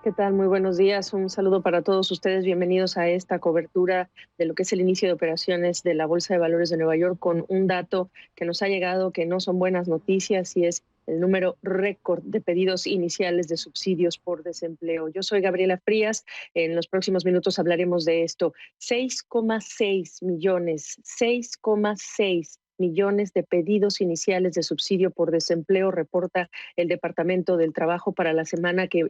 ¿Qué tal? Muy buenos días. Un saludo para todos ustedes. Bienvenidos a esta cobertura de lo que es el inicio de operaciones de la Bolsa de Valores de Nueva York con un dato que nos ha llegado que no son buenas noticias y es el número récord de pedidos iniciales de subsidios por desempleo. Yo soy Gabriela Frías. En los próximos minutos hablaremos de esto. 6,6 millones, 6,6 millones de pedidos iniciales de subsidio por desempleo, reporta el Departamento del Trabajo para la semana que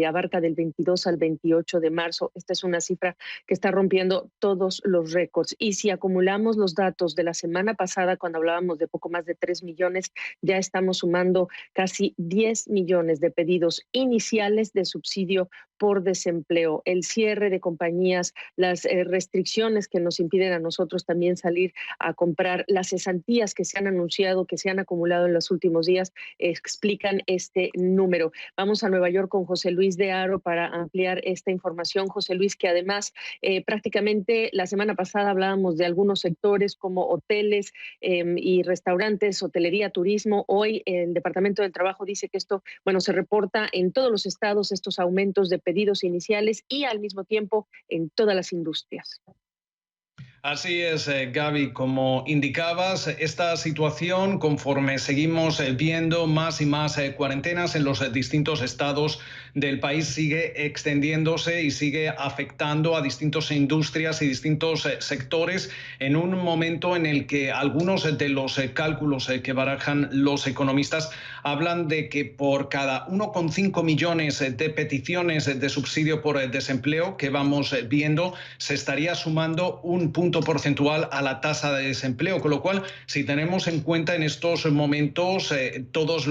abarca del 22 al 28 de marzo. Esta es una cifra que está rompiendo todos los récords. Y si acumulamos los datos de la semana pasada, cuando hablábamos de poco más de 3 millones, ya estamos sumando casi 10 millones de pedidos iniciales de subsidio por desempleo. El cierre de compañías, las restricciones que nos impiden a nosotros también salir a comprar, las cesantías que se han anunciado, que se han acumulado en los últimos días, explican este número. Vamos a Nueva York con José Luis de Haro para ampliar esta información. José Luis, que además prácticamente la semana pasada hablábamos de algunos sectores como hoteles y restaurantes, hotelería, turismo. Hoy el Departamento del Trabajo dice que esto, bueno, se reporta en todos los estados, estos aumentos de pedidos iniciales y al mismo tiempo en todas las industrias. Así es, Gaby, como indicabas, esta situación, conforme seguimos viendo más y más cuarentenas en los distintos estados del país, sigue extendiéndose y sigue afectando a distintas industrias y distintos sectores en un momento en el que algunos de los cálculos que barajan los economistas hablan de que por cada 1,5 millones de peticiones de subsidio por desempleo que vamos viendo, se estaría sumando un punto porcentual a la tasa de desempleo, con lo cual, si tenemos en cuenta en estos momentos todas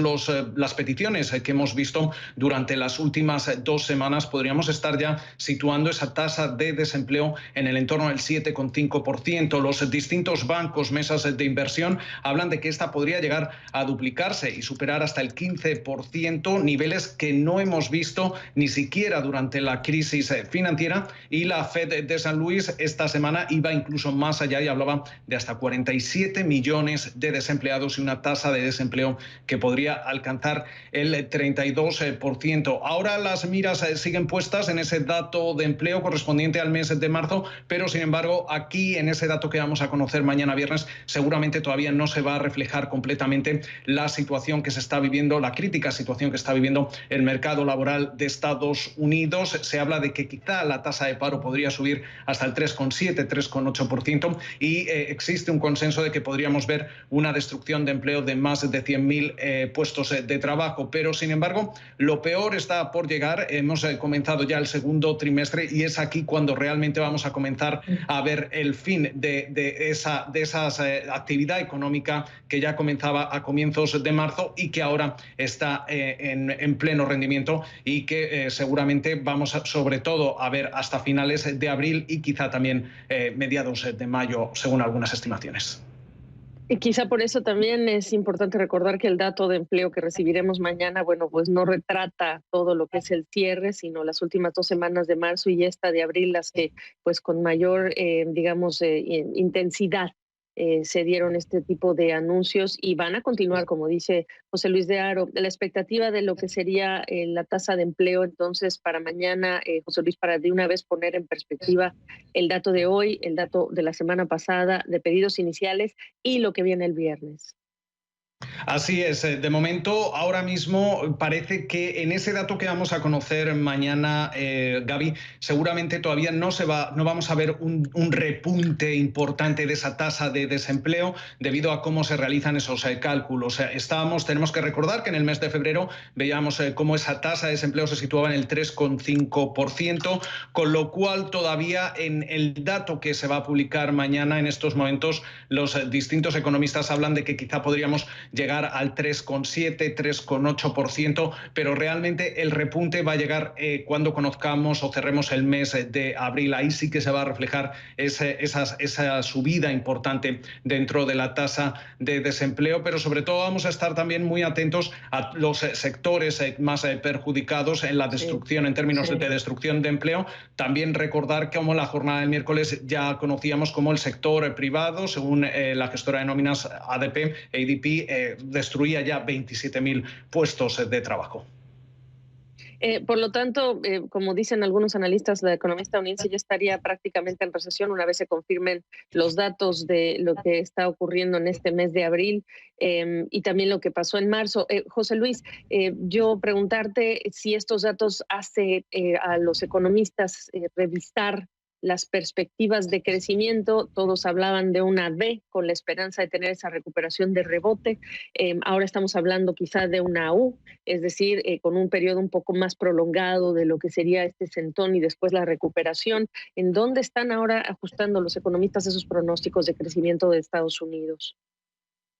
las peticiones que hemos visto durante las últimas 2 semanas, podríamos estar ya situando esa tasa de desempleo en el entorno del 7,5%. Los distintos bancos, mesas de inversión, hablan de que esta podría llegar a duplicarse y superar hasta el 15%, niveles que no hemos visto ni siquiera durante la crisis financiera, y la Fed de San Luis esta semana iba incluso más allá y hablaba de hasta 47 millones de desempleados y una tasa de desempleo que podría alcanzar el 32%. Ahora las miras siguen puestas en ese dato de empleo correspondiente al mes de marzo, pero sin embargo aquí en ese dato que vamos a conocer mañana viernes seguramente todavía no se va a reflejar completamente la situación que se está viviendo, la crítica situación que está viviendo el mercado laboral de Estados Unidos. Se habla de que quizá la tasa de paro podría subir hasta el 3,7, 3,8%, y existe un consenso de que podríamos ver una destrucción de empleo de más de 100.000 puestos de trabajo. Pero, sin embargo, lo peor está por llegar. Hemos comenzado ya el segundo trimestre y es aquí cuando realmente vamos a comenzar a ver el fin de esa actividad económica que ya comenzaba a comienzos de marzo y que ahora está en pleno rendimiento y que seguramente vamos sobre todo a ver hasta finales de abril y quizá también mediados de mayo, según algunas estimaciones. Y quizá por eso también es importante recordar que el dato de empleo que recibiremos mañana, bueno, pues no retrata todo lo que es el cierre, sino las últimas 2 semanas de marzo y esta de abril, las que pues con mayor, intensidad se dieron este tipo de anuncios y van a continuar, como dice José Luis de Haro. La expectativa de lo que sería la tasa de empleo entonces para mañana, José Luis, para de una vez poner en perspectiva el dato de hoy, el dato de la semana pasada de pedidos iniciales y lo que viene el viernes. Así es, de momento, ahora mismo parece que en ese dato que vamos a conocer mañana, Gaby, seguramente todavía no vamos a ver un repunte importante de esa tasa de desempleo debido a cómo se realizan esos cálculos. Tenemos que recordar que en el mes de febrero veíamos cómo esa tasa de desempleo se situaba en el 3,5%, con lo cual todavía en el dato que se va a publicar mañana, en estos momentos, los distintos economistas hablan de que quizá podríamos llegar al 3,7, 3,8%, pero realmente el repunte va a llegar cuando conozcamos o cerremos el mes de abril. Ahí sí que se va a reflejar esa subida importante dentro de la tasa de desempleo, pero sobre todo vamos a estar también muy atentos a los sectores más perjudicados en la destrucción, en términos de destrucción de empleo. También recordar que como la jornada del miércoles ya conocíamos como el sector privado, según la gestora de nóminas ADP, destruía ya 27.000 puestos de trabajo. Por lo tanto, como dicen algunos analistas, la economía estadounidense ya estaría prácticamente en recesión una vez se confirmen los datos de lo que está ocurriendo en este mes de abril y también lo que pasó en marzo. José Luis, yo preguntarte si estos datos hace a los economistas revisar las perspectivas de crecimiento. Todos hablaban de una V con la esperanza de tener esa recuperación de rebote. Ahora estamos hablando quizá de una U, es decir, con un periodo un poco más prolongado de lo que sería este sentón y después la recuperación. ¿En dónde están ahora ajustando los economistas esos pronósticos de crecimiento de Estados Unidos?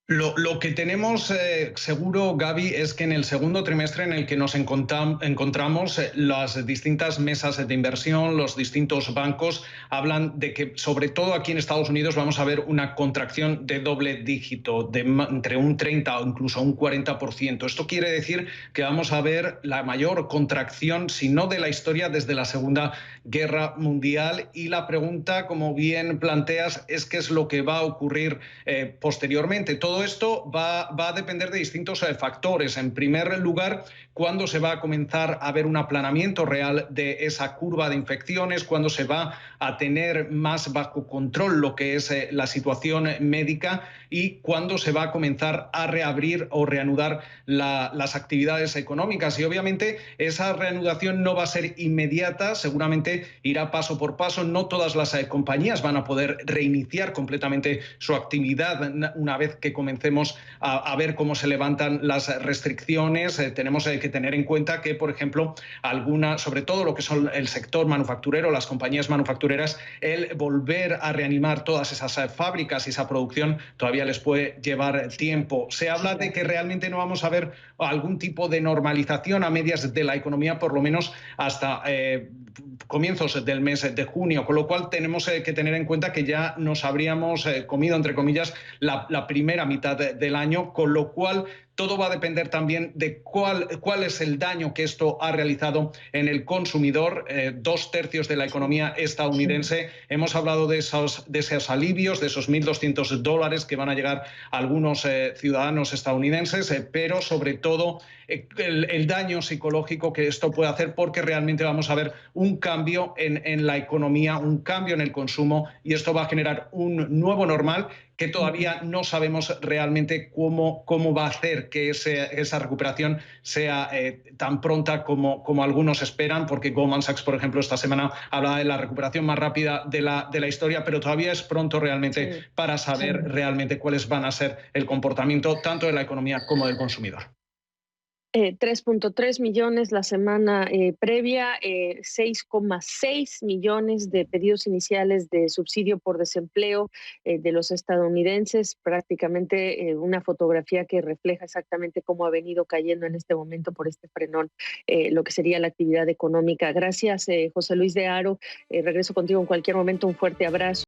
Lo que tenemos seguro, Gaby, es que en el segundo trimestre en el que nos encontramos, las distintas mesas de inversión, los distintos bancos hablan de que, sobre todo aquí en Estados Unidos, vamos a ver una contracción de doble dígito, de entre un 30 o incluso un 40%. Esto quiere decir que vamos a ver la mayor contracción, si no de la historia, desde la Segunda Guerra Mundial. Y la pregunta, como bien planteas, es qué es lo que va a ocurrir posteriormente. Todo esto va a depender de distintos factores. En primer lugar, cuándo se va a comenzar a ver un aplanamiento real de esa curva de infecciones, cuándo se va a tener más bajo control lo que es la situación médica y cuándo se va a comenzar a reabrir o reanudar las actividades económicas. Y obviamente esa reanudación no va a ser inmediata, seguramente irá paso por paso. No todas las compañías van a poder reiniciar completamente su actividad una vez que comencemos a ver cómo se levantan las restricciones. Tenemos que tener en cuenta que, por ejemplo, sobre todo lo que son el sector manufacturero, las compañías manufactureras, el volver a reanimar todas esas fábricas y esa producción todavía les puede llevar tiempo. Se habla de que realmente no vamos a ver algún tipo de normalización a medias de la economía, por lo menos hasta comienzos del mes de junio, con lo cual tenemos que tener en cuenta que ya nos habríamos comido, entre comillas, la primera mitad del año, con lo cual todo va a depender también de cuál es el daño que esto ha realizado en el consumidor. 2/3 de la economía estadounidense. Hemos hablado de esos alivios, de esos $1.200 que van a llegar a algunos ciudadanos estadounidenses, pero sobre todo el daño psicológico que esto puede hacer, porque realmente vamos a ver un cambio en la economía, un cambio en el consumo, y esto va a generar un nuevo normal que todavía no sabemos realmente cómo va a hacer que esa recuperación sea tan pronta como algunos esperan, porque Goldman Sachs, por ejemplo, esta semana hablaba de la recuperación más rápida de la historia, pero todavía es pronto realmente para saber realmente cuáles van a ser el comportamiento tanto de la economía como del consumidor. 3.3 millones la semana previa, 6,6 millones de pedidos iniciales de subsidio por desempleo de los estadounidenses, prácticamente una fotografía que refleja exactamente cómo ha venido cayendo en este momento por este frenón lo que sería la actividad económica. Gracias, José Luis de Haro. Regreso contigo en cualquier momento. Un fuerte abrazo.